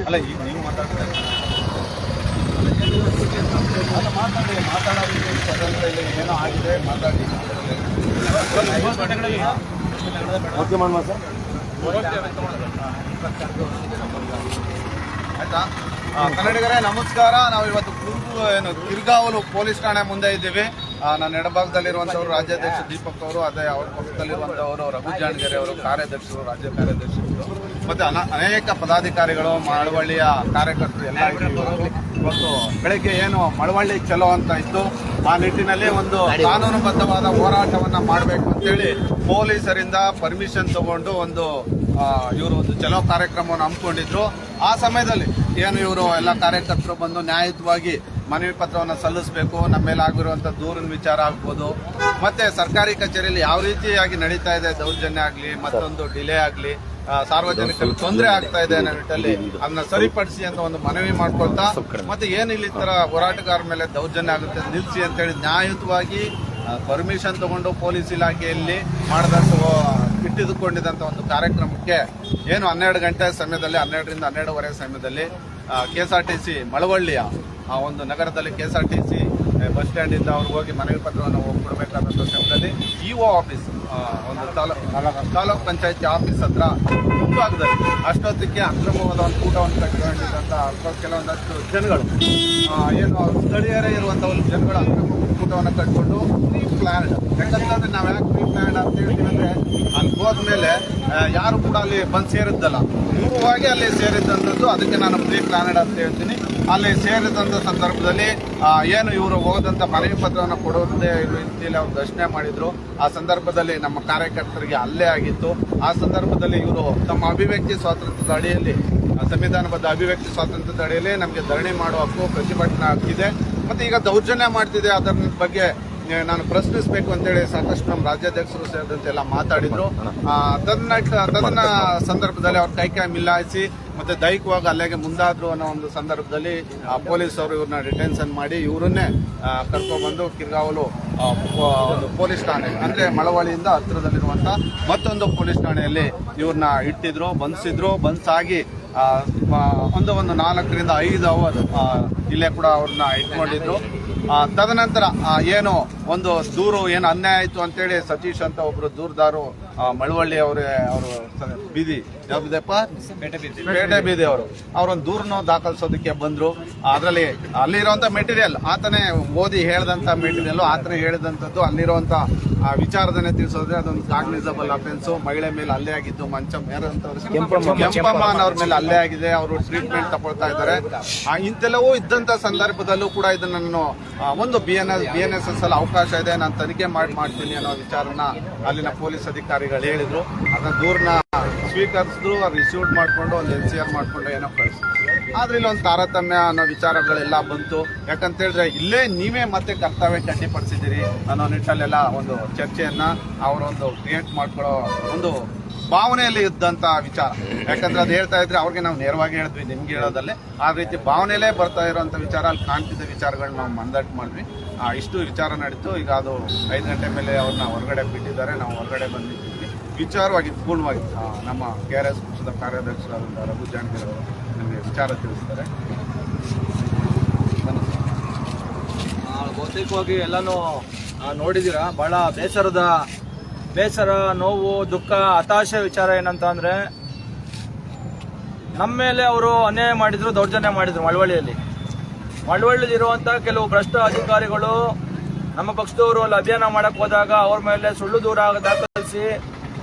ಅಲ್ಲ ಈಗ ನೀವು ಮಾತಾಡೋದಕ್ಕೆ ಸ್ವತಂತ್ರ ಇಲ್ಲ, ಏನೋ ಆಗಿದೆ ಮಾತಾಡಿ. ಓಕೆ ಮಾಡುವ ಸರ್, ಆಯ್ತಾ? ಕನ್ನಡಿಗರೇ ನಮಸ್ಕಾರ. ನಾವು ಇವತ್ತು ಕಿರ್ಗಾವಲು ಪೊಲೀಸ್ ಠಾಣೆ ಮುಂದೆ ಇದ್ದೀವಿ. ನನ್ನ ಎಡಭಾಗದಲ್ಲಿರುವಂಥವ್ರು ರಾಜ್ಯಾಧ್ಯಕ್ಷ ದೀಪಕ್ ಅವರು, ಅದೇ ಅವ್ರ ಪಕ್ಕದಲ್ಲಿರುವಂಥವರು ರಘು ಜಾಣಗೆರೆ ಅವರು, ಕಾರ್ಯದರ್ಶರು, ರಾಜ್ಯ ಕಾರ್ಯದರ್ಶಿಗಳು, ಮತ್ತೆ ಅನೇಕ ಪದಾಧಿಕಾರಿಗಳು, ಮಳವಳ್ಳಿಯ ಕಾರ್ಯಕರ್ತರು ಎಲ್ಲ ಇದ್ದೀವಿ. ಇವತ್ತು ಬೆಳಗ್ಗೆ ಏನು ಮಳವಳ್ಳಿ ಚಲೋ ಅಂತ ಇತ್ತು, ಆ ನಿಟ್ಟಿನಲ್ಲಿ ಒಂದು ಕಾನೂನುಬದ್ಧವಾದ ಹೋರಾಟವನ್ನ ಮಾಡಬೇಕು ಅಂತೇಳಿ ಪೊಲೀಸರಿಂದ ಪರ್ಮಿಷನ್ ತಗೊಂಡು ಇವರು ಒಂದು ಚಲೋ ಕಾರ್ಯಕ್ರಮವನ್ನು ಹಮ್ಮಿಕೊಂಡಿದ್ರು. ಆ ಸಮಯದಲ್ಲಿ ಏನು ಇವರು ಎಲ್ಲ ಕಾರ್ಯಕರ್ತರು ಬಂದು ನ್ಯಾಯಯುತವಾಗಿ ಮನವಿ ಪತ್ರವನ್ನು ಸಲ್ಲಿಸಬೇಕು, ನಮ್ಮ ಮೇಲೆ ಆಗಿರುವಂಥ ದೂರಿನ ವಿಚಾರ ಆಗ್ಬೋದು, ಮತ್ತೆ ಸರ್ಕಾರಿ ಕಚೇರಿಯಲ್ಲಿ ಯಾವ ರೀತಿಯಾಗಿ ನಡೀತಾ ಇದೆ ದೌರ್ಜನ್ಯ ಆಗಲಿ, ಮತ್ತೊಂದು ಡಿಲೇ ಆಗಲಿ, ಸಾರ್ವಜನಿಕರಿಗೆ ತೊಂದರೆ ಆಗ್ತಾ ಇದೆ ಅನ್ನೋ ನಿಟ್ಟಲ್ಲಿ ಅದನ್ನ ಸರಿಪಡಿಸಿ ಅಂತ ಒಂದು ಮನವಿ ಮಾಡ್ಕೊಳ್ತಾ, ಮತ್ತೆ ಏನು ಇಲ್ಲಿ ತರ ಹೋರಾಟಗಾರ ಮೇಲೆ ದೌರ್ಜನ್ಯ ಆಗುತ್ತೆ ನಿಲ್ಲಿಸಿ ಅಂತೇಳಿ ನ್ಯಾಯಯುತವಾಗಿ ಪರ್ಮಿಷನ್ ತಗೊಂಡು ಪೊಲೀಸ್ ಇಲಾಖೆಯಲ್ಲಿ ಇಟ್ಟಿದುಕೊಂಡಿದ್ದಂಥ ಒಂದು ಕಾರ್ಯಕ್ರಮಕ್ಕೆ ಏನು 12 ಗಂಟೆ ಸಮಯದಲ್ಲಿ, 12ರಿಂದ 12:30 ಸಮಯದಲ್ಲಿ KSRTC ಮಳವಳ್ಳಿಯ ಒಂದು ನಗರದಲ್ಲಿ KSRTC ಬಸ್ ಸ್ಟ್ಯಾಂಡ್ ಇಂದ ಅವ್ರಿಗೆ ಹೋಗಿ ಮನವಿ ಪತ್ರವನ್ನು ಕೊಡಬೇಕಾದಂಥ ಸಮಯದಲ್ಲಿ ಇಒ ಆಫೀಸ್, ಒಂದು ತಾಲೂಕ್ ಪಂಚಾಯತಿ ಆಫೀಸ್ ಹತ್ರ ಮುಂಭಾಗದಲ್ಲಿ ಅಷ್ಟೊತ್ತಿಗೆ ಅಕ್ರಮವಾದ ಒಂದು ಕೂಟವನ್ನು ಕಟ್ಟಿಕೊಂಡಿದ್ದಂಥ ಕೆಲವೊಂದಷ್ಟು ಜನಗಳು, ಏನು ಸ್ಥಳೀಯರೇ ಇರುವಂಥ ಒಂದು ಜನಗಳು ಅಕ್ರಮ ಕೂಟವನ್ನು ಕಟ್ಕೊಂಡು ಪ್ರೀ ಪ್ಲಾನ್ಡ್. ಯಾಕಂತಂದ್ರೆ ನಾವು ಯಾಕೆ ಪ್ರೀ ಪ್ಲಾನ್ಡ್ ಅಂತ ಹೇಳ್ತೀವಿ ಅಂದ್ರೆ, ಅಲ್ಲಿ ಹೋದ್ಮೇಲೆ ಯಾರು ಕೂಡ ಅಲ್ಲಿ ಬಂದು ಸೇರಿದ್ದಲ್ಲ, ಪೂರ್ವವಾಗಿ ಅಲ್ಲಿ ಸೇರಿದ್ದಂಥದ್ದು. ಅದಕ್ಕೆ ನಾನು ಪ್ರೀ ಪ್ಲಾನ್ಡ್ ಅಂತ ಹೇಳ್ತೀನಿ. ಅಲ್ಲಿ ಸೇರಿದಂಥ ಸಂದರ್ಭದಲ್ಲಿ ಏನು ಇವರು ಹೋದಂಥ ಮನವಿ ಪತ್ರವನ್ನು ಕೊಡೋದೇ ರೀತಿಯಲ್ಲಿ ಅವರು ಘೋಷಣೆ ಮಾಡಿದ್ರು. ಆ ಸಂದರ್ಭದಲ್ಲಿ ನಮ್ಮ ಕಾರ್ಯಕರ್ತರಿಗೆ ಹಲ್ಲೆ ಆಗಿತ್ತು. ಆ ಸಂದರ್ಭದಲ್ಲಿ ಇವರು ತಮ್ಮ ಅಭಿವ್ಯಕ್ತಿ ಸ್ವಾತಂತ್ರ್ಯದ ಅಡಿಯಲ್ಲಿ, ಸಂವಿಧಾನಬದ್ಧ ಅಭಿವ್ಯಕ್ತಿ ಸ್ವಾತಂತ್ರ್ಯದ ಅಡಿಯಲ್ಲಿ ನಮಗೆ ಧರಣಿ ಮಾಡುವ ಹಕ್ಕು, ಪ್ರತಿಭಟನೆ ಹಕ್ಕಿದೆ. ಮತ್ತೆ ಈಗ ದೌರ್ಜನ್ಯ ಮಾಡ್ತಿದೆ, ಅದರ ಬಗ್ಗೆ ನಾನು ಪ್ರಶ್ನಿಸಬೇಕು ಅಂತೇಳಿ ಸಾಕಷ್ಟು ನಮ್ಮ ರಾಜ್ಯಾಧ್ಯಕ್ಷರು ಸೇರಿದಂತೆ ಎಲ್ಲ ಮಾತಾಡಿದ್ರು. ತನ್ನ ಸಂದರ್ಭದಲ್ಲಿ ಅವ್ರ ಕೈ ಮಿಲಾಯಿಸಿ ಮತ್ತೆ ದೈಹಿಕವಾಗಿ ಅಲ್ಲಿಗೆ ಮುಂದಾದ್ರು ಅನ್ನೋ ಒಂದು ಸಂದರ್ಭದಲ್ಲಿ ಪೊಲೀಸರು ಇವ್ರನ್ನ ಡಿಟೆನ್ಷನ್ ಮಾಡಿ ಇವರನ್ನೇ ಕರ್ಕೊಂಡ್ಬಂದು ಕಿರ್ಗಾವಲು ಒಂದು ಪೊಲೀಸ್ ಠಾಣೆ, ಅಂದ್ರೆ ಮಳವಳ್ಳಿಯಿಂದ ಹತ್ತಿರದಲ್ಲಿರುವಂತ ಮತ್ತೊಂದು ಪೊಲೀಸ್ ಠಾಣೆಯಲ್ಲಿ ಇವ್ರನ್ನ ಇಟ್ಟಿದ್ರು, ಬಂಧಿಸಾಗಿ ಒಂದು 4ರಿಂದ 5 ಅವರ್ ಇಲ್ಲೇ ಕೂಡ ಅವ್ರನ್ನ ಇಟ್ಕೊಂಡಿದ್ರು. ತದನಂತರ ಏನು ಒಂದು ದೂರು ಏನು ಅನ್ಯಾಯ ಆಯಿತು ಅಂತೇಳಿ ಸತೀಶ್ ಅಂತ ಒಬ್ರು ದೂರದಾರು ಮಳವಳ್ಳಿ ಅವರು ಬೀದಿ ಯಾವ್ದಪ್ಪ ಪೇಟೆ ಬೀದಿ ಅವರೊಂದು ದೂರನ್ನು ದಾಖಲಿಸೋದಕ್ಕೆ ಬಂದ್ರು. ಅದರಲ್ಲಿ ಅಲ್ಲಿರುವಂತ ಮೆಟೀರಿಯಲ್ ಆತನೇ ಓದಿ ಹೇಳ್ದಂತ ಮೆಟೀರಿಯಲ್, ಆತನೇ ಹೇಳಿದಂಥದ್ದು, ಅಲ್ಲಿರುವಂತ ವಿಚಾರದನ್ನೇ ತಿಳಿಸೋದ್ರೆ ಅದೊಂದು ಕಾಗ್ನಿಸಬಲ್ ಅಫೆನ್ಸ್. ಮಹಿಳೆ ಮೇಲೆ ಹಲ್ಲೆ ಆಗಿದ್ದು, ಕೆಂಪಮ್ಮ ಅವ್ರ ಮೇಲೆ ಹಲ್ಲೆ ಆಗಿದೆ, ಅವರು ಟ್ರೀಟ್ಮೆಂಟ್ ತಗೊಳ್ತಾ ಇದ್ದಾರೆ. ಇಂತೆಲ್ಲವೂ ಇದ್ದಂತ ಸಂದರ್ಭದಲ್ಲೂ ಕೂಡ ಇದನ್ನು ಒಂದು BNSS ಅಲ್ಲಿ ಅವಕಾಶ ಇದೆ, ನಾನು ತನಿಖೆ ಮಾಡ್ತೀನಿ ಅನ್ನೋ ವಿಚಾರನ ಅಲ್ಲಿನ ಪೊಲೀಸ್ ಅಧಿಕಾರಿಗಳು ಹೇಳಿದ್ರು. ಅದನ್ನ ದೂರನ್ನ ಸ್ವೀಕರಿಸಿದ್ರು, ರಿಸೀವ್ ಮಾಡ್ಕೊಂಡು ಒಂದು NCR ಮಾಡ್ಕೊಂಡು ಏನೋ ಕಳಿಸಿದ್ರು. ಆದ್ರೆ ಇಲ್ಲಿ ಒಂದು ತಾರತಮ್ಯ ಅನ್ನೋ ವಿಚಾರಗಳೆಲ್ಲ ಬಂತು. ಯಾಕಂತ ಹೇಳಿದ್ರೆ ಇಲ್ಲೇ ನೀವೇ ಮತ್ತೆ ಕರ್ತವ್ಯ ಅಡ್ಡಿಪಡಿಸಿದ್ದೀರಿ ಅನ್ನೋ ನಿಟ್ಟಲ್ಲೆಲ್ಲ ಒಂದು ಚರ್ಚೆಯನ್ನ ಅವರೊಂದು ಕ್ರಿಯೇಟ್ ಮಾಡ್ಕೊಳ್ಳೋ ಒಂದು ಭಾವನೆಯಲ್ಲಿ ಇದ್ದಂತ ವಿಚಾರ. ಯಾಕಂದ್ರೆ ಅದು ಹೇಳ್ತಾ ಇದ್ರೆ ಅವ್ರಿಗೆ ನಾವು ನೇರವಾಗಿ ಹೇಳಿದ್ವಿ, ನಿಮ್ಗೆ ಹೇಳೋದಲ್ಲೇ ಆ ರೀತಿ ಭಾವನೆಯಲ್ಲೇ ಬರ್ತಾ ಇರೋಂಥ ವಿಚಾರ, ಅಲ್ಲಿ ಕಾಣ್ತಿದ್ದ ವಿಚಾರಗಳನ್ನ ನಾವು ಮಂದಟ್ಟು ಮಾಡಿದ್ವಿ. ಇಷ್ಟು ವಿಚಾರ ನಡೀತು. ಈಗ ಅದು 5 ಗಂಟೆ ಮೇಲೆ ಅವ್ರನ್ನ ಹೊರಗಡೆ ಬಿಟ್ಟಿದ್ದಾರೆ. ನಾವು ಹೊರಗಡೆ ಬಂದಿದ್ದೀವಿ. ವಿಚಾರವಾಗಿ ಪೂರ್ಣವಾಗಿ ನಮ್ಮ KRS ಪಕ್ಷದ ಕಾರ್ಯದರ್ಶಿಯಾದಂಥ ರಘು ಜಾಣಗೆರೆ ಅವರು ನಮಗೆ ವಿಚಾರ ತಿಳಿಸ್ತಾರೆ. ಬಹುತೇಕವಾಗಿ ಎಲ್ಲನೂ ನೋಡಿದ್ದೀರಾ. ಬಹಳ ಬೇಸರ, ನೋವು, ದುಃಖ, ಹತಾಶೆ ವಿಚಾರ ಏನಂತ ಅಂದ್ರೆ, ನಮ್ಮ ಮೇಲೆ ಅವರು ಅನ್ಯಾಯ ಮಾಡಿದ್ರು, ದೌರ್ಜನ್ಯ ಮಾಡಿದ್ರು. ಮಳವಳ್ಳಿಲಿರುವಂತಹ ಕೆಲವು ಭ್ರಷ್ಟ ಅಧಿಕಾರಿಗಳು ನಮ್ಮ ಪಕ್ಷದವರು ಅಲ್ಲಿ ಅಭಿಯಾನ ಮಾಡಕ್ ಹೋದಾಗ ಅವ್ರ ಮೇಲೆ ಸುಳ್ಳು ದೂರ ದಾಖಲಿಸಿ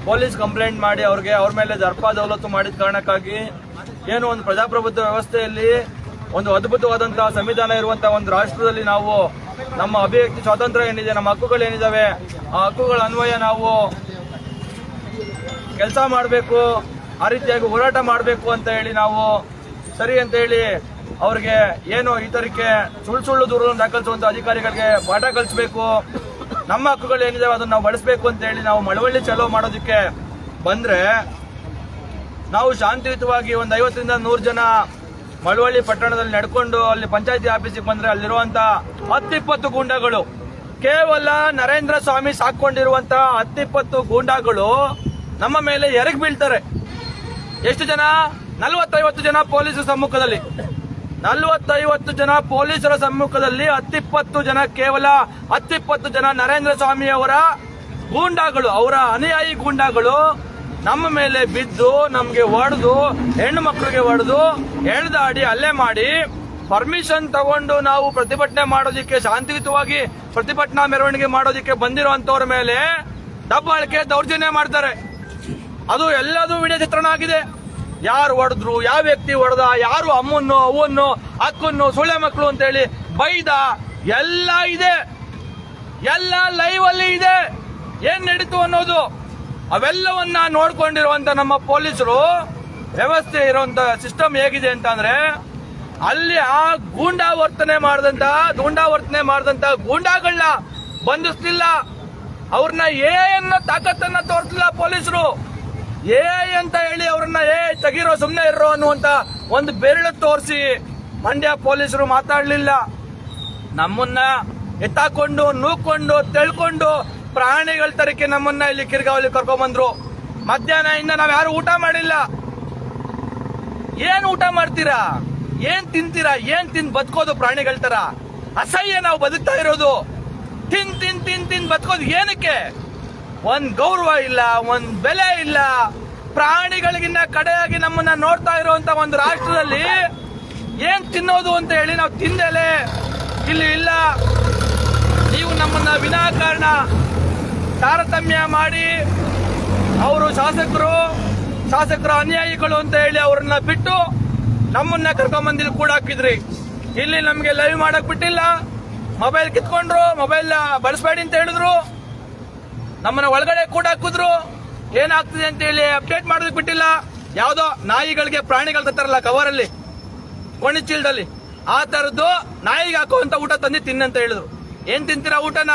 ಪೊಲೀಸ್ ಕಂಪ್ಲೇಂಟ್ ಮಾಡಿ ಅವ್ರ ಮೇಲೆ ದರ್ಪ ದೌಲತ್ತು ಮಾಡಿದ ಕಾರಣಕ್ಕಾಗಿ ಏನು ಒಂದು ಪ್ರಜಾಪ್ರಭುತ್ವ ವ್ಯವಸ್ಥೆಯಲ್ಲಿ ಒಂದು ಅದ್ಭುತವಾದಂತಹ ಸಂವಿಧಾನ ಇರುವಂತಹ ಒಂದು ರಾಷ್ಟ್ರದಲ್ಲಿ ನಾವು ನಮ್ಮ ಅಭಿವ್ಯಕ್ತಿ ಸ್ವಾತಂತ್ರ್ಯ ಏನಿದೆ, ನಮ್ಮ ಹಕ್ಕುಗಳೇನಿದಾವೆ, ಆ ಹಕ್ಕುಗಳ ಅನ್ವಯ ನಾವು ಕೆಲಸ ಮಾಡಬೇಕು, ಆ ರೀತಿಯಾಗಿ ಹೋರಾಟ ಮಾಡಬೇಕು ಅಂತ ಹೇಳಿ ನಾವು ಸರಿ ಅಂತ ಹೇಳಿ ಅವ್ರಿಗೆ ಏನು ಈ ತರಕ್ಕೆ ಸುಳ್ಳು ದೂರನ್ನು ದಾಖಲಿಸುವಂತ ಅಧಿಕಾರಿಗಳಿಗೆ ಪಾಠ ಕಲಿಸಬೇಕು, ನಮ್ಮ ಹಕ್ಕುಗಳು ಏನಿದಾವೆ ಅದನ್ನ ನಾವು ಬಳಸಬೇಕು ಅಂತ ಹೇಳಿ ನಾವು ಮಳವಳ್ಳಿ ಚಲೋ ಮಾಡೋದಕ್ಕೆ ಬಂದ್ರೆ, ನಾವು ಶಾಂತಿಯುತವಾಗಿ ಒಂದು 50ರಿಂದ 100 ಜನ ಮಳವಳ್ಳಿ ಪಟ್ಟಣದಲ್ಲಿ ನಡ್ಕೊಂಡು ಅಲ್ಲಿ ಪಂಚಾಯತಿ ಆಫೀಸಿಗೆ ಬಂದ್ರೆ ಅಲ್ಲಿರುವಂತ 10-20 ಗೂಂಡಾಗಳು, ಕೇವಲ ನರೇಂದ್ರ ಸ್ವಾಮಿ ಸಾಕೊಂಡಿರುವಂತ 10-20 ಗೂಂಡಾಗಳು ನಮ್ಮ ಮೇಲೆ ಎರಗ್ ಬೀಳ್ತಾರೆ. ಎಷ್ಟು ಜನ? 40-50 ಜನ ಪೊಲೀಸರ ಸಮ್ಮುಖದಲ್ಲಿ 40-50 ಜನ ಪೊಲೀಸರ ಸಮ್ಮುಖದಲ್ಲಿ 10-20 ಜನ ಕೇವಲ 10-20 ಜನ ನರೇಂದ್ರ ಸ್ವಾಮಿ ಅವರ ಗೂಂಡಾಗಳು, ಅವರ ಅನುಯಾಯಿ ಗೂಂಡಾಗಳು ನಮ್ಮ ಮೇಲೆ ಬಿದ್ದು ನಮ್ಗೆ ಹೊಡೆದು, ಹೆಣ್ಣು ಮಕ್ಕಳಿಗೆ ಹೊಡೆದು, ಎಳ್ದಾಡಿ ಹಲ್ಲೆ ಮಾಡಿ, ಪರ್ಮಿಷನ್ ತಗೊಂಡು ನಾವು ಪ್ರತಿಭಟನೆ ಮಾಡೋದಿಕ್ಕೆ, ಶಾಂತಿಯುತವಾಗಿ ಪ್ರತಿಭಟನಾ ಮೆರವಣಿಗೆ ಮಾಡೋದಿಕ್ಕೆ ಬಂದಿರುವಂತವ್ರ ಮೇಲೆ ದಬ್ಬಾಳಿಕೆ, ದೌರ್ಜನ್ಯ ಮಾಡ್ತಾರೆ. ಅದು ಎಲ್ಲದೂ ವಿಡಿಯೋ ಚಿತ್ರಣ ಆಗಿದೆ. ಯಾರು ಹೊಡೆದ್ರು, ಯಾವ ವ್ಯಕ್ತಿ ಹೊಡೆದ, ಯಾರು ಅಮ್ಮನ್ನು, ಅವ್ವನ್ನು, ಅಕ್ಕನ್ನು, ಸುಳ್ಳೆ ಮಕ್ಕಳು ಅಂತ ಹೇಳಿ ಬೈದ, ಎಲ್ಲ ಇದೆ, ಎಲ್ಲ ಲೈವ್ ಅಲ್ಲಿ ಇದೆ. ಏನ್ ನಡೀತು ಅನ್ನೋದು ಅವೆಲ್ಲವನ್ನ ನೋಡ್ಕೊಂಡಿರುವಂತ ನಮ್ಮ ಪೊಲೀಸರು ವ್ಯವಸ್ಥೆ ಇರುವಂತ ಸಿಸ್ಟಮ್ ಹೇಗಿದೆ ಅಂತಂದ್ರೆ, ಅಲ್ಲಿ ಆ ಗೂಂಡಾವರ್ತನೆ ಮಾಡಿದಂತ ಗೂಂಡಾಗಳನ್ನ ಬಂಧಿಸ್ಲಿಲ್ಲ, ಅವ್ರನ್ನ ಅನ್ನೋ ತಾಕತ್ತನ್ನ ತೋರಿಸಲಿಲ್ಲ ಪೊಲೀಸರು. ಅಂತ ಹೇಳಿ ಅವ್ರನ್ನ ತೆಗಿರೋ, ಸುಮ್ನೆ ಇರೋ ಅನ್ನುವಂತ ಒಂದು ಬೆರಳು ತೋರಿಸಿ ಮಂಡ್ಯ ಪೊಲೀಸರು ಮಾತಾಡ್ಲಿಲ್ಲ. ನಮ್ಮನ್ನ ಎತ್ತಾಕೊಂಡು, ನೂಕೊಂಡು, ತೆಳ್ಕೊಂಡು ಪ್ರಾಣಿಗಳ ತರಕ್ಕೆ ನಮ್ಮನ್ನ ಇಲ್ಲಿ ಕಿರ್ಗಾವಲಿ ಕರ್ಕೊಂಡ್ ಬಂದ್ರು. ಮಧ್ಯಾಹ್ನ ಇಂದ ನಾವ್ ಯಾರು ಊಟ ಮಾಡಿಲ್ಲ. ಏನ್ ಊಟ ಮಾಡ್ತೀರಾ, ಏನ್ ತಿಂತೀರಾ, ಏನ್ ತಿಂದ್ ಬದುಕೋದು ಪ್ರಾಣಿಗಳ ತರ? ಅಸಹ್ಯ ನಾವು ಬದುಕ್ತಾ ಇರೋದು. ತಿನ್ ಬದುಕೋದು ಏನಕ್ಕೆ? ಒಂದ್ ಗೌರವ ಇಲ್ಲ, ಒಂದ್ ಬೆಲೆ ಇಲ್ಲ. ಪ್ರಾಣಿಗಳಿಗಿನ್ನ ಕಡೆಯಾಗಿ ನಮ್ಮನ್ನ ನೋಡ್ತಾ ಇರುವಂತ ಒಂದು ರಾಷ್ಟ್ರದಲ್ಲಿ ಏನ್ ತಿನ್ನೋದು ಅಂತ ಹೇಳಿ ನಾವು ತಿಂದೆಲೆ ಇಲ್ಲಿ ಇಲ್ಲ. ನೀವು ನಮ್ಮನ್ನ ವಿನಾಕಾರಣ ತಾರತಮ್ಯ ಮಾಡಿ, ಅವರು ಶಾಸಕರ ಅನುಯಾಯಿಗಳು ಅಂತ ಹೇಳಿ ಅವ್ರನ್ನ ಬಿಟ್ಟು ನಮ್ಮನ್ನ ಕರ್ಕೊಂಡ್ಬಂದಿಲ್ಲಿ ಕೂಡ ಹಾಕಿದ್ರಿ. ಇಲ್ಲಿ ನಮ್ಗೆ ಲೈವ್ ಮಾಡಕ್ ಬಿಟ್ಟಿಲ್ಲ, ಮೊಬೈಲ್ ಕಿತ್ಕೊಂಡ್ರು, ಮೊಬೈಲ್ ಬಳಸಬೇಡಿ ಅಂತ ಹೇಳಿದ್ರು, ನಮ್ಮನ್ನ ಒಳಗಡೆ ಕೂಡ ಹಾಕಿದ್ರು. ಏನಾಗ್ತದೆ ಅಂತ ಹೇಳಿ ಅಪ್ಡೇಟ್ ಮಾಡೋದಕ್ಕೆ ಬಿಟ್ಟಿಲ್ಲ. ಯಾವ್ದೋ ನಾಯಿಗಳಿಗೆ ಪ್ರಾಣಿಗಳು ತತ್ತಾರಲ್ಲ ಕವರಲ್ಲಿ, ಕೊಣಿಚೀಲದಲ್ಲಿ, ಆ ತರದ್ದು ನಾಯಿಗೆ ಹಾಕುವಂತ ಊಟ ತಂದು ತಿನ್ನಂತ ಹೇಳಿದ್ರು. ಏನ್ ತಿಂತೀರಾ ಊಟನ?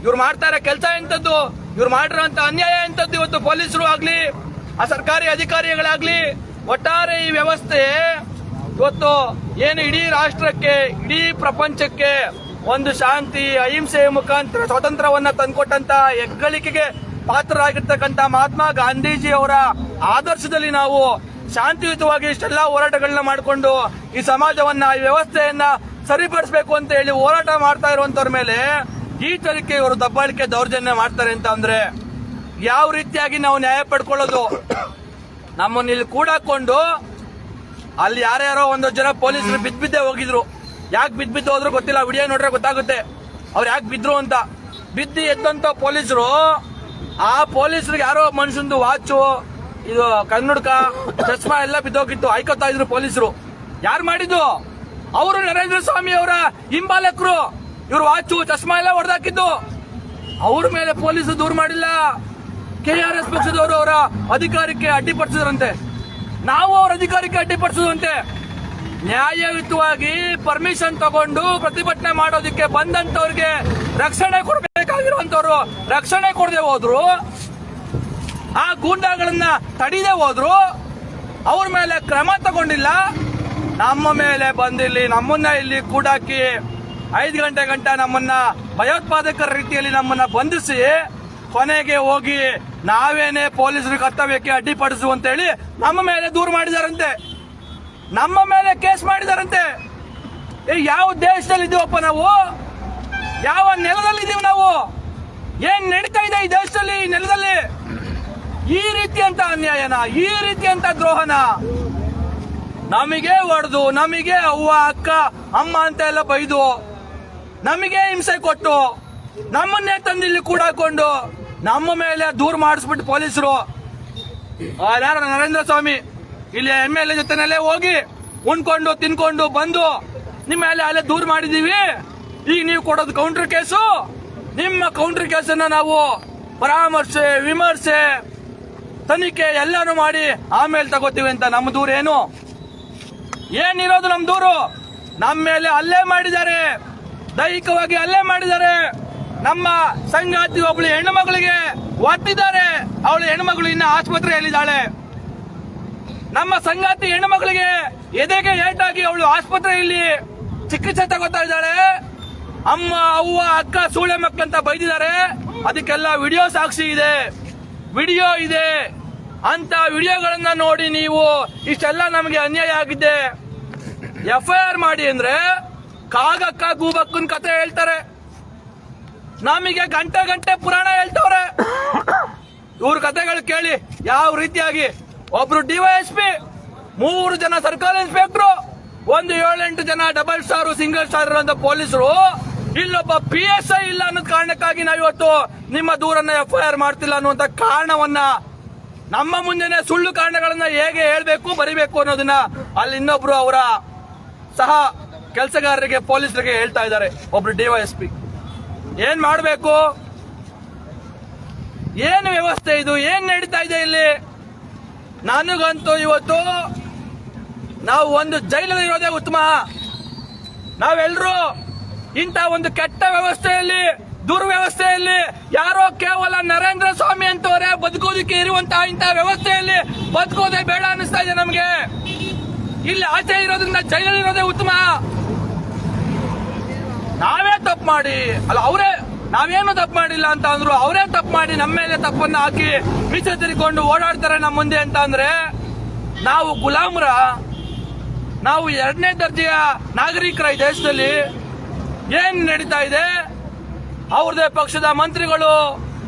ಇವ್ರು ಮಾಡ್ತಾರೆ ಕೆಲಸ ಎಂತದ್ದು, ಇವ್ರು ಮಾಡಿರೋಂತ ಅನ್ಯಾಯ ಎಂತದ್ದು. ಇವತ್ತು ಪೊಲೀಸರು ಆಗ್ಲಿ, ಆ ಸರ್ಕಾರಿ ಅಧಿಕಾರಿಗಳಾಗ್ಲಿ, ಒಟ್ಟಾರೆ ಈ ವ್ಯವಸ್ಥೆ ಇವತ್ತು ಏನು ಇಡೀ ರಾಷ್ಟ್ರಕ್ಕೆ, ಇಡೀ ಪ್ರಪಂಚಕ್ಕೆ ಒಂದು ಶಾಂತಿ, ಅಹಿಂಸೆಯ ಮುಖಾಂತರ ಸ್ವಾತಂತ್ರ್ಯವನ್ನ ತಂದುಕೊಟ್ಟಂತ ಹೆಗ್ಗಳಿಕೆಗೆ ಪಾತ್ರರಾಗಿರ್ತಕ್ಕಂಥ ಮಹಾತ್ಮ ಗಾಂಧೀಜಿ ಅವರ ಆದರ್ಶದಲ್ಲಿ ನಾವು ಶಾಂತಿಯುತವಾಗಿ ಇಷ್ಟೆಲ್ಲಾ ಹೋರಾಟಗಳನ್ನ ಮಾಡಿಕೊಂಡು ಈ ಸಮಾಜವನ್ನ, ಈ ವ್ಯವಸ್ಥೆಯನ್ನ ಸರಿಪಡಿಸಬೇಕು ಅಂತ ಹೇಳಿ ಹೋರಾಟ ಮಾಡ್ತಾ ಇರುವಂತವ್ರ ಮೇಲೆ ಈ ತರಕ್ಕೆ ಇವರು ದಬ್ಬಾಳಿಕೆ, ದೌರ್ಜನ್ಯ ಮಾಡ್ತಾರೆ ಅಂತ ಅಂದ್ರೆ ಯಾವ ರೀತಿಯಾಗಿ ನಾವು ನ್ಯಾಯ ಪಡ್ಕೊಳ್ಳೋದು? ನಮ್ಮನ್ನ ಇಲ್ಲಿ ಕೂಡಾಕೊಂಡು ಅಲ್ಲಿ ಯಾರ್ಯಾರೋ ಒಂದೊಂದು ಜನ ಪೊಲೀಸರು ಬಿದ್ದೇ ಹೋಗಿದ್ರು. ಯಾಕೆ ಬಿದ್ದು ಹೋದ್ರು ಗೊತ್ತಿಲ್ಲ, ವಿಡಿಯೋ ನೋಡ್ರೆ ಗೊತ್ತಾಗುತ್ತೆ ಅವ್ರು ಯಾಕೆ ಬಿದ್ರು ಅಂತ. ಬಿದ್ದು ಎದ್ದಂತ ಪೊಲೀಸರು, ಆ ಪೊಲೀಸರಿಗೆ ಯಾರೋ ಮನುಷ್ಯಂದು ವಾಚು, ಇದು ಕನ್ನಡಕ, ಚಸ್ಮಾ ಎಲ್ಲ ಬಿದ್ದೋಗಿತ್ತು, ಹಾಯ್ಕೊತಾ ಇದ್ರು ಪೊಲೀಸರು. ಯಾರು ಮಾಡಿದ್ದು? ಅವರು ನರೇಂದ್ರ ಸ್ವಾಮಿ ಅವರ ಹಿಂಬಾಲಕರು. ಇವ್ರು ವಾಚು, ಚಸ್ಮಾ ಎಲ್ಲ ಹೊಡೆದಾಕಿದ್ದು. ಅವ್ರ ಮೇಲೆ ಪೊಲೀಸರು ದೂರು ಮಾಡಿಲ್ಲ. KRS ಪಕ್ಷದವರು ಅವರ ಅಧಿಕಾರಕ್ಕೆ ಅಡ್ಡಿಪಡಿಸಿದ್ರಂತೆ, ನಾವು ಅವ್ರ ಅಧಿಕಾರಕ್ಕೆ ಅಡ್ಡಿಪಡಿಸೋದಂತೆ. ನ್ಯಾಯಯುತವಾಗಿ ಪರ್ಮಿಷನ್ ತಗೊಂಡು ಪ್ರತಿಭಟನೆ ಮಾಡೋದಕ್ಕೆ ಬಂದಂತವ್ರಿಗೆ ರಕ್ಷಣೆ ಕೊಡಬೇಕಾಗಿರುವಂತವ್ರು ರಕ್ಷಣೆ ಕೊಡದೆ ಹೋದ್ರು, ಆ ಗೂಂಡಾಗಳನ್ನ ತಡಿದೇ ಹೋದ್ರು, ಅವ್ರ ಮೇಲೆ ಕ್ರಮ ತಗೊಂಡಿಲ್ಲ. ನಮ್ಮ ಮೇಲೆ ಬಂದಿಲ್ಲಿ ನಮ್ಮನ್ನ ಇಲ್ಲಿ ಕೂಡಾಕಿ 5 ಗಂಟೆ ನಮ್ಮನ್ನ ಭಯೋತ್ಪಾದಕರ ರೀತಿಯಲ್ಲಿ ನಮ್ಮನ್ನ ಬಂಧಿಸಿ ಕೊನೆಗೆ ಹೋಗಿ ನಾವೇನೆ ಪೊಲೀಸರು ಕರ್ತವ್ಯಕ್ಕೆ ಅಡ್ಡಿಪಡಿಸು ಅಂತ ಹೇಳಿ ನಮ್ಮ ಮೇಲೆ ದೂರು ಮಾಡಿದಾರಂತೆ, ನಮ್ಮ ಮೇಲೆ ಕೇಸ್ ಮಾಡಿದಾರಂತೆ. ಯಾವ ದೇಶದಲ್ಲಿ ಇದೀವಪ್ಪ ನಾವು? ಯಾವ ನೆಲದಲ್ಲಿ ಇದೀವಿ ನಾವು? ಏನ್ ನಡೀತಾ ಇದೆ ಈ ದೇಶದಲ್ಲಿ, ಈ ನೆಲದಲ್ಲಿ? ಈ ರೀತಿಯಂತ ಅನ್ಯಾಯನ, ಈ ರೀತಿಯಂತ ದ್ರೋಹನ ನಮಗೆ ಹೊಡೆದು, ನಮಗೆ ಅವ್ವ, ಅಕ್ಕ, ಅಮ್ಮ ಅಂತ ಎಲ್ಲ ಬೈದು, ನಮಗೆ ಹಿಂಸೆ ಕೊಟ್ಟು, ನಮ್ಮನ್ನೇ ತಂದಿಲ್ಲಿ ಕೂಡಾಕೊಂಡು ನಮ್ಮ ಮೇಲೆ ದೂರು ಮಾಡಿಸ್ಬಿಟ್ಟು ಪೊಲೀಸರು, ಯಾರ ನರೇಂದ್ರ ಸ್ವಾಮಿ ಇಲ್ಲಿ MLA ಜೊತೆನಲ್ಲೇ ಹೋಗಿ ಉಣ್ಕೊಂಡು ತಿನ್ಕೊಂಡು ಬಂದು ನಿಮ್ಮ ಮೇಲೆ ಅಲ್ಲೇ ದೂರು ಮಾಡಿದೀವಿ, ಈಗ ನೀವು ಕೊಡೋದು ಕೌಂಟರ್ ಕೇಸು, ನಿಮ್ಮ ಕೌಂಟರ್ ಕೇಸನ್ನ ನಾವು ಪರಾಮರ್ಶೆ, ವಿಮರ್ಶೆ, ತನಿಖೆ ಎಲ್ಲಾನು ಮಾಡಿ ಆಮೇಲೆ ತಗೋತೀವಿ ಅಂತ ನಮ್ಮ ದೂರ ಏನಿರೋದು? ನಮ್ಮ ದೂರು ನಮ್ಮ ಮೇಲೆ ಹಲ್ಲೆ ಮಾಡಿದ್ದಾರೆ, ದೈಹಿಕವಾಗಿ ಹಲ್ಲೆ ಮಾಡಿದ್ದಾರೆ. ನಮ್ಮ ಸಂಗಾತಿ ಒಬ್ಳು ಹೆಣ್ಣು ಮಗಳಿಗೆ ಒತ್ತಿದ್ದಾರೆ, ಅವಳು ಹೆಣ್ಣುಮಗಳು ಇನ್ನ ಆಸ್ಪತ್ರೆಯಲ್ಲಿದ್ದಾಳೆ. ನಮ್ಮ ಸಂಗಾತಿ ಹೆಣ್ಣು ಮಗಳಿಗೆ ಎದೆಗೆ ಏಟಾಗಿ ಅವಳು ಆಸ್ಪತ್ರೆಯಲ್ಲಿ ಚಿಕಿತ್ಸೆ ತಗೋತಾ ಇದ್ದಾಳೆ. ಅಮ್ಮ, ಅವ್ವ, ಅಕ್ಕ ಸೂಳೆ ಮಕ್ಕಳಂತ ಬೈದಿದ್ದಾರೆ. ಅದಕ್ಕೆಲ್ಲ ವಿಡಿಯೋ ಸಾಕ್ಷಿ ಇದೆ, ವಿಡಿಯೋ ಇದೆ. ಅಂತ ವಿಡಿಯೋಗಳನ್ನ ನೋಡಿ ನೀವು ಇಷ್ಟೆಲ್ಲ ನಮಗೆ ಅನ್ಯಾಯ ಆಗಿದೆ FIR ಮಾಡಿ ಅಂದ್ರೆ ಕಾಗಕ್ಕ ಗೂಬಕ್ಕನ್ ಕತೆ ಹೇಳ್ತಾರೆ, ನಮಗೆ ಗಂಟೆ ಗಂಟೆ ಪುರಾಣ ಹೇಳ್ತವ್ರೆ. ಇವ್ರ ಕತೆಗಳು ಕೇಳಿ ಯಾವ ರೀತಿಯಾಗಿ ಒಬ್ರು DYSP, 3 ಜನ ಸರ್ಕಲ್ ಇನ್ಸ್ಪೆಕ್ಟರ್, ಒಂದು 7-8 ಜನ ಡಬಲ್ ಸ್ಟಾರ್ ಸಿಂಗಲ್ ಸ್ಟಾರ್ ಇರುವಂತ ಪೊಲೀಸರು, ಇಲ್ಲೊಬ್ಬ PSI ಇಲ್ಲ ಅನ್ನೋದ್ ಕಾರಣಕ್ಕಾಗಿ ನಾವು ಇವತ್ತು ನಿಮ್ಮ ದೂರನ್ನ FIR ಮಾಡ್ತಿಲ್ಲ ಅನ್ನುವಂತ ಕಾರಣವನ್ನ, ನಮ್ಮ ಮುಂದೆನೆ ಸುಳ್ಳು ಕಾರಣಗಳನ್ನ ಹೇಗೆ ಹೇಳ್ಬೇಕು ಬರಿಬೇಕು ಅನ್ನೋದನ್ನ ಅಲ್ಲಿ ಇನ್ನೊಬ್ರು ಅವರ ಸಹ ಕೆಲಸಗಾರರಿಗೆ ಪೊಲೀಸರಿಗೆ ಹೇಳ್ತಾ ಇದ್ದಾರೆ. ಒಬ್ರು DYSP ಏನ್ ಮಾಡಬೇಕು, ಏನು ವ್ಯವಸ್ಥೆ ಇದು, ಏನ್ ನಡೀತಾ ಇದೆ ಇಲ್ಲಿ? ನನಗಂತೂ ಇವತ್ತು ನಾವು ಒಂದು ಜೈಲಲ್ಲಿ ಇರೋದೇ ಉತ್ತಮ. ನಾವೆಲ್ಲರೂ ಇಂಥ ಒಂದು ಕೆಟ್ಟ ವ್ಯವಸ್ಥೆಯಲ್ಲಿ, ದುರ್ವ್ಯವಸ್ಥೆಯಲ್ಲಿ, ಯಾರೋ ಕೇವಲ ನರೇಂದ್ರ ಸ್ವಾಮಿ ಅಂತವರೇ ಬದುಕೋದಕ್ಕೆ ಇರುವಂತಹ ಇಂಥ ವ್ಯವಸ್ಥೆಯಲ್ಲಿ ಬದುಕೋದೇ ಬೇಡ ಅನಿಸ್ತಾ ಇದೆ ನಮಗೆ. ಇಲ್ಲಿ ಆಚೆ ಇರೋದ್ರಿಂದ ಜೈಲಲ್ಲಿ ಇರೋದೇ ಉತ್ತಮ. ನಾವೇ ತಪ್ಪು ಮಾಡಿ ಅಲ್ಲ, ಅವರೇ ನಾವೇನು ತಪ್ಪು ಮಾಡಿಲ್ಲ ಅಂತ ಅಂದ್ರು, ಅವರೇ ತಪ್ಪು ಮಾಡಿ ನಮ್ಮ ಮೇಲೆ ತಪ್ಪನ್ನ ಹಾಕಿ ಮೀಸೆ ತಿರ್ಕೊಂಡು ಓಡಾಡ್ತಾರೆ ನಮ್ಮ ಮುಂದೆ ಅಂತ ಅಂದ್ರೆ ನಾವು ಗುಲಾಮ್ರ? ನಾವು 2ನೇ ದರ್ಜೆಯ ನಾಗರಿಕರ ಈ ದೇಶದಲ್ಲಿ? ಏನ್ ನಡೀತಾ ಇದೆ? ಅವ್ರದೇ ಪಕ್ಷದ ಮಂತ್ರಿಗಳು,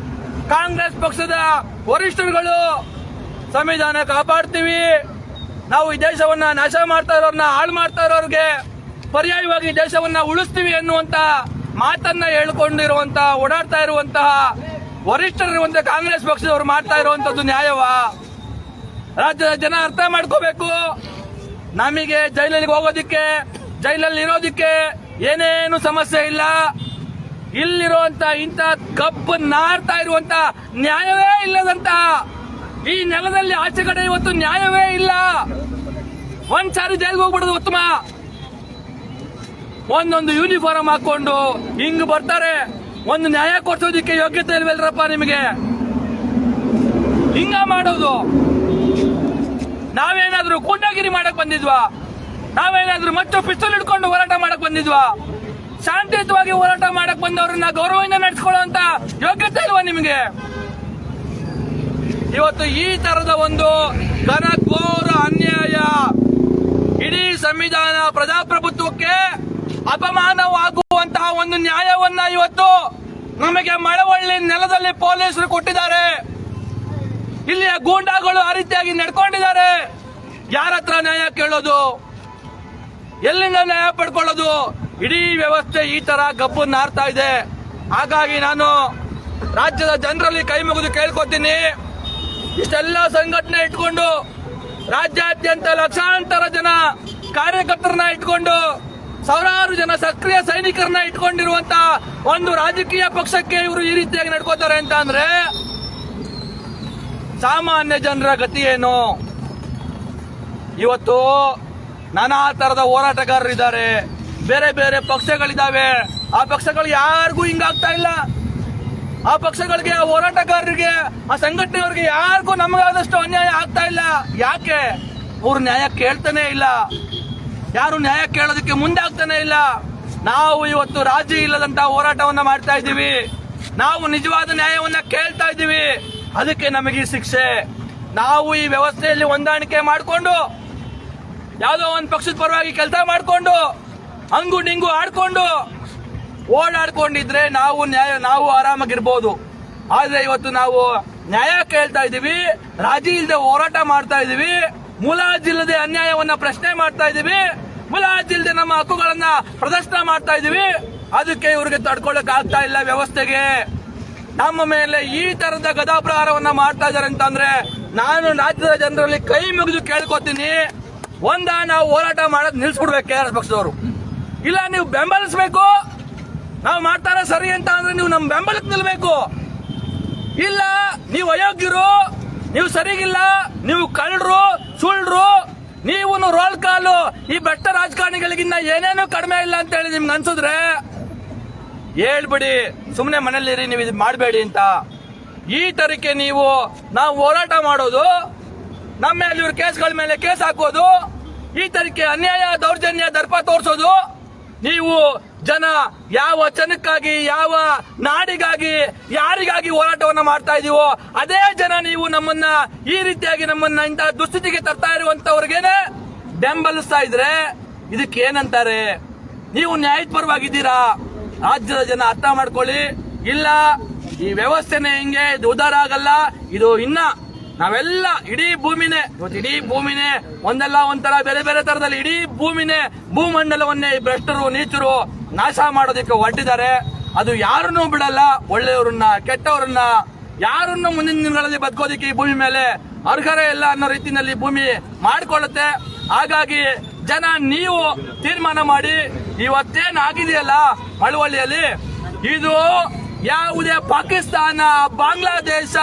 ಕಾಂಗ್ರೆಸ್ ಪಕ್ಷದ ವರಿಷ್ಠರುಗಳು ಸಂವಿಧಾನ ಕಾಪಾಡ್ತೀವಿ, ನಾವು ಈ ದೇಶವನ್ನ ನಾಶ ಮಾಡ್ತಾ ಇರೋರ್ನ, ಹಾಳು ಮಾಡ್ತಾ ಇರೋರ್ಗೆ ಪರ್ಯಾಯವಾಗಿ ದೇಶವನ್ನ ಉಳಿಸ್ತೀವಿ ಎನ್ನುವಂತ ಮಾತನ್ನ ಹೇಳ್ಕೊಂಡಿರುವಂತ, ಓಡಾಡ್ತಾ ಇರುವಂತಹ ವರಿಷ್ಠರಿರುವಂತ ಕಾಂಗ್ರೆಸ್ ಪಕ್ಷದವರು ಮಾಡ್ತಾ ಇರುವಂತದ್ದು ನ್ಯಾಯವಾ? ರಾಜ್ಯದ ಜನ ಅರ್ಥ ಮಾಡ್ಕೋಬೇಕು. ನಮಗೆ ಜೈಲಿಗೆ ಹೋಗೋದಿಕ್ಕೆ, ಜೈಲಲ್ಲಿ ಇರೋದಿಕ್ಕೆ ಏನೇನು ಸಮಸ್ಯೆ ಇಲ್ಲ. ಇಲ್ಲಿರುವಂತ ಇಂಥ ಕಬ್ಬು ನಾರ್ತಾ ಇರುವಂತ ನ್ಯಾಯವೇ ಇಲ್ಲದಂತ ಈ ನೆಲದಲ್ಲಿ ಆಚೆ ಕಡೆ ಇವತ್ತು ನ್ಯಾಯವೇ ಇಲ್ಲ. ಒಂದ್ಸಾರಿ ಜೈಲಿಗೆ ಹೋಗ್ಬಿಡೋದು ಉತ್ತಮ. ಒಂದೊಂದು ಯೂನಿಫಾರ್ಮ್ ಹಾಕೊಂಡು ಹಿಂಗ್ ಬರ್ತಾರೆ. ಒಂದು ನ್ಯಾಯ ಕೊಡ್ಸೋದಿಕ್ಕೆ ಯೋಗ್ಯತೆ ಇಲ್ವಲ್ರಪ್ಪ ನಿಮಗೆ? ಹಿಂಗ ಮಾಡೋದು? ನಾವೇನಾದ್ರೂ ಗೂಂಡಾಗಿರಿ ಮಾಡಕ್ ಬಂದಿದ್ವಾ? ನಾವೇನಾದ್ರೂ ಮತ್ತೆ ಪಿಸ್ತೂಲ್ ಹಿಡ್ಕೊಂಡು ಹೋರಾಟ ಮಾಡಕ್ ಬಂದಿದ್ವಾ? ಶಾಂತಿಯುತವಾಗಿ ಹೋರಾಟ ಮಾಡಕ್ ಬಂದವ್ರನ್ನ ಗೌರವದಿಂದ ನಡೆಸ್ಕೊಳ್ಳುವಂತ ಯೋಗ್ಯತೆ ಇಲ್ವಾ ನಿಮಗೆ? ಇವತ್ತು ಈ ತರದ ಒಂದು ಘನಘೋರ ಅನ್ಯಾಯ, ಇಡೀ ಸಂವಿಧಾನ ಪ್ರಜಾಪ್ರಭುತ್ವಕ್ಕೆ ಅಪಮಾನವಾಗುವಂತಹ ಒಂದು ನ್ಯಾಯವನ್ನ ಇವತ್ತು ನಮಗೆ ಮಳವಳ್ಳಿ ನೆಲದಲ್ಲಿ ಪೊಲೀಸರು ಕೊಟ್ಟಿದ್ದಾರೆ. ಇಲ್ಲಿಯ ಗೂಂಡಾಗಳು ಆ ರೀತಿಯಾಗಿ ನಡ್ಕೊಂಡಿದ್ದಾರೆ. ಯಾರ ಹತ್ರ ನ್ಯಾಯ ಕೇಳೋದು? ಎಲ್ಲಿಂದ ನ್ಯಾಯ ಪಡ್ಕೊಳ್ಳೋದು? ಇಡೀ ವ್ಯವಸ್ಥೆ ಈ ತರ ಗಬ್ಬು ನಾರ್ತಾ ಇದೆ. ಹಾಗಾಗಿ ನಾನು ರಾಜ್ಯದ ಜನರಲ್ಲಿ ಕೈ ಮುಗಿದು ಕೇಳ್ಕೊತೀನಿ, ಇಷ್ಟೆಲ್ಲ ಸಂಘಟನೆ ಇಟ್ಕೊಂಡು ರಾಜ್ಯಾದ್ಯಂತ ಲಕ್ಷಾಂತರ ಜನ ಕಾರ್ಯಕರ್ತರನ್ನ ಇಟ್ಕೊಂಡು, ಸಾವಿರಾರು ಜನ ಸಕ್ರಿಯ ಸೈನಿಕರನ್ನ ಇಟ್ಕೊಂಡಿರುವಂತ ಒಂದು ರಾಜಕೀಯ ಪಕ್ಷಕ್ಕೆ ಇವರು ಈ ರೀತಿಯಾಗಿ ನಡ್ಕೋತಾರೆ ಅಂತ ಅಂದ್ರೆ ಸಾಮಾನ್ಯ ಜನರ ಗತಿ ಏನು? ಇವತ್ತು ನಾನಾ ತರದ ಹೋರಾಟಗಾರರಿದ್ದಾರೆ, ಬೇರೆ ಬೇರೆ ಪಕ್ಷಗಳಿದಾವೆ. ಆ ಪಕ್ಷಗಳು ಯಾರಿಗೂ ಹಿಂಗಾಗ್ತಾ ಇಲ್ಲ. ಆ ಪಕ್ಷಗಳಿಗೆ, ಆ ಹೋರಾಟಗಾರರಿಗೆ, ಆ ಸಂಘಟನೆಯವರಿಗೆ ಯಾರಿಗೂ ನಮಗಾದಷ್ಟು ಅನ್ಯಾಯ ಆಗ್ತಾ ಇಲ್ಲ. ಯಾಕೆ? ಅವ್ರು ನ್ಯಾಯ ಕೇಳ್ತಾನೆ ಇಲ್ಲ. ಯಾರು ನ್ಯಾಯ ಕೇಳೋದಕ್ಕೆ ಮುಂದೆ ಆಗ್ತಾನೆ ಇಲ್ಲ. ನಾವು ಇವತ್ತು ರಾಜಿ ಇಲ್ಲದಂತ ಹೋರಾಟವನ್ನ ಮಾಡ್ತಾ ಇದ್ದೀವಿ. ನಾವು ನಿಜವಾದ ನ್ಯಾಯವನ್ನ ಕೇಳ್ತಾ ಇದ್ದೀವಿ. ಅದಕ್ಕೆ ನಮಗೆ ಶಿಕ್ಷೆ. ನಾವು ಈ ವ್ಯವಸ್ಥೆಯಲ್ಲಿ ಹೊಂದಾಣಿಕೆ ಮಾಡಿಕೊಂಡು ಯಾವುದೋ ಒಂದು ಪಕ್ಷದ ಪರವಾಗಿ ಕೆಲಸ ಮಾಡಿಕೊಂಡು ಹಂಗು ಡಿಂಗು ಆಡ್ಕೊಂಡು ಓಡಾಡ್ಕೊಂಡಿದ್ರೆ ನಾವು ಆರಾಮಾಗಿರ್ಬೋದು. ಆದ್ರೆ ಇವತ್ತು ನಾವು ನ್ಯಾಯ ಕೇಳ್ತಾ ಇದೀವಿ, ರಾಜಿ ಇಲ್ಲದೆ ಹೋರಾಟ ಮಾಡ್ತಾ ಇದೀವಿ, ಮುಲಾಜಿಲ್ಲದೆ ಅನ್ಯಾಯವನ್ನ ಪ್ರಶ್ನೆ ಮಾಡ್ತಾ ಇದೀವಿ, ಮುಲಾಜಿಲ್ಲದೆ ನಮ್ಮ ಹಕ್ಕುಗಳನ್ನ ಪ್ರದರ್ಶನ ಮಾಡ್ತಾ ಇದೀವಿ. ಅದಕ್ಕೆ ಇವ್ರಿಗೆ ತಡ್ಕೊಳ್ಳಕ್ ಆಗ್ತಾ ಇಲ್ಲ. ವ್ಯವಸ್ಥೆಗೆ ನಮ್ಮ ಮೇಲೆ ಈ ತರದ ಗದಾಪ್ರಹಾರವನ್ನ ಮಾಡ್ತಾ ಇದಾರೆ ಅಂತಂದ್ರೆ ನಾನು ರಾಜ್ಯದ ಜನರಲ್ಲಿ ಕೈ ಮುಗಿದು ಕೇಳ್ಕೊತೀನಿ, ನಾವು ಹೋರಾಟ ಮಾಡೋದು ನಿಲ್ಸ್ಬಿಡ್ಬೇಕು KRS ಪಕ್ಷದವರು. ಇಲ್ಲ, ನೀವು ಬೆಂಬಲಿಸಬೇಕು. ನಾವು ಮಾಡ್ತಾರ ಸರಿ ಅಂತ ಅಂದ್ರೆ ನೀವು ನಮ್ಮ ಬೆಂಬಲಕ್ಕೆ ನಿಲ್ಬೇಕು. ಇಲ್ಲ, ನೀವು ಅಯೋಗ್ಯರು, ನೀವು ಸರಿಗಿಲ್ಲ, ನೀವು ಕಳ್ಳರು, ಸುಳ್ಳು, ನೀವು ರೋಲ್ ಕಾಲು, ಈ ಬೆಟ್ಟ ರಾಜಕಾರಣಿಗಳಿಗಿನ್ನ ಏನೇನೋ ಕಡಿಮೆ ಇಲ್ಲ ಅಂತ ಹೇಳಿ ನಿಮ್ಗೆ ಅನ್ಸಿದ್ರೆ ಹೇಳ್ಬಿಡಿ, ಸುಮ್ಮನೆ ಮನೇಲಿರಿ, ನೀವು ಇದು ಮಾಡಬೇಡಿ ಅಂತ. ಈ ತರಕ್ಕೆ ನಾವು ಹೋರಾಟ ಮಾಡೋದು, ನಮ್ಮ ಮೇಲೆ ಇವ್ರ ಕೇಸ್ಗಳ ಮೇಲೆ ಕೇಸ್ ಹಾಕೋದು, ಈ ತರಕ್ಕೆ ಅನ್ಯಾಯ, ದೌರ್ಜನ್ಯ, ದರ್ಪ ತೋರಿಸೋದು, ನೀವು ಜನ ಯಾವ ಜನಕ್ಕಾಗಿ, ಯಾವ ನಾಡಿಗಾಗಿ, ಯಾರಿಗಾಗಿ ಹೋರಾಟವನ್ನ ಮಾಡ್ತಾ ಇದೀವೋ ಅದೇ ಜನ ನೀವು ನಮ್ಮನ್ನ ಈ ರೀತಿಯಾಗಿ ನಮ್ಮನ್ನ ಇಂತಹ ದುಸ್ಥಿತಿಗೆ ತರ್ತಾ ಇರುವಂತವ್ರಿಗೇನೆ ಬೆಂಬಲಿಸ್ತಾ ಇದ್ರೆ ಇದಕ್ಕೆ ಏನಂತಾರೆ? ನೀವು ನ್ಯಾಯದ ಪರವಾಗಿದ್ದೀರಾ? ರಾಜ್ಯದ ಜನ ಅರ್ಥ ಮಾಡ್ಕೊಳ್ಳಿ. ಇಲ್ಲ, ಈ ವ್ಯವಸ್ಥೆನೆ ಹಿಂಗೆ, ಇದು ಉದಾರ ಆಗಲ್ಲ. ಇದು ಇನ್ನ ನಾವೆಲ್ಲ ಇಡೀ ಭೂಮಿನೇ, ಇವತ್ತು ಇಡೀ ಭೂಮಿನೇ ಒಂದಲ್ಲ ಒಂಥರ ಬೇರೆ ಬೇರೆ ತರದಲ್ಲಿ ಇಡೀ ಭೂಮಿನೇ, ಭೂಮಂಡಲವನ್ನೇ ಈ ಭ್ರಷ್ಟರು, ನೀಚರು ನಾಶ ಮಾಡೋದಕ್ಕೆ ಹೊರಟಿದ್ದಾರೆ. ಅದು ಯಾರನ್ನೂ ಬಿಡಲ್ಲ. ಒಳ್ಳೆಯವರನ್ನ, ಕೆಟ್ಟವರನ್ನ, ಯಾರನ್ನು ಮುಂದಿನ ದಿನಗಳಲ್ಲಿ ಬದುಕೋದಕ್ಕೆ ಈ ಭೂಮಿ ಮೇಲೆ ಅರ್ಹರೇ ಇಲ್ಲ ಅನ್ನೋ ರೀತಿಯಲ್ಲಿ ಭೂಮಿ ಮಾಡಿಕೊಳ್ಳುತ್ತೆ. ಹಾಗಾಗಿ ಜನ ನೀವು ತೀರ್ಮಾನ ಮಾಡಿ. ಇವತ್ತೇನ್ ಆಗಿದೆಯಲ್ಲ ಮಳವಳ್ಳಿಯಲ್ಲಿ, ಇದು ಯಾವುದೇ ಪಾಕಿಸ್ತಾನ, ಬಾಂಗ್ಲಾದೇಶ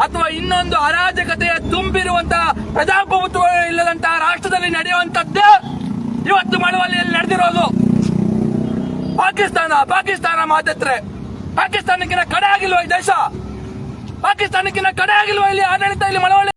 ಅಥವಾ ಇನ್ನೊಂದು ಅರಾಜಕತೆಯ ತುಂಬಿರುವಂತಹ ಪ್ರಜಾಪ್ರಭುತ್ವ ಇಲ್ಲದಂತಹ ರಾಷ್ಟ್ರದಲ್ಲಿ ನಡೆಯುವಂತದ್ದೇ ಇವತ್ತು ಮಳವಳ್ಳಿಯಲ್ಲಿ ನಡೆದಿರೋದು. ಪಾಕಿಸ್ತಾನ ಮಾತೇತ್ರೆ ಪಾಕಿಸ್ತಾನಕ್ಕಿಂತ ಕಡೆ ಆಗಿಲ್ವಾ ಈ ದೇಶ? ಪಾಕಿಸ್ತಾನಕ್ಕಿಂತ ಕಡೆ ಆಗಿಲ್ವಾ ಇಲ್ಲಿ ಆಡಳಿತ ಇಲ್ಲಿ ಮಳವಳ್ಳಿ?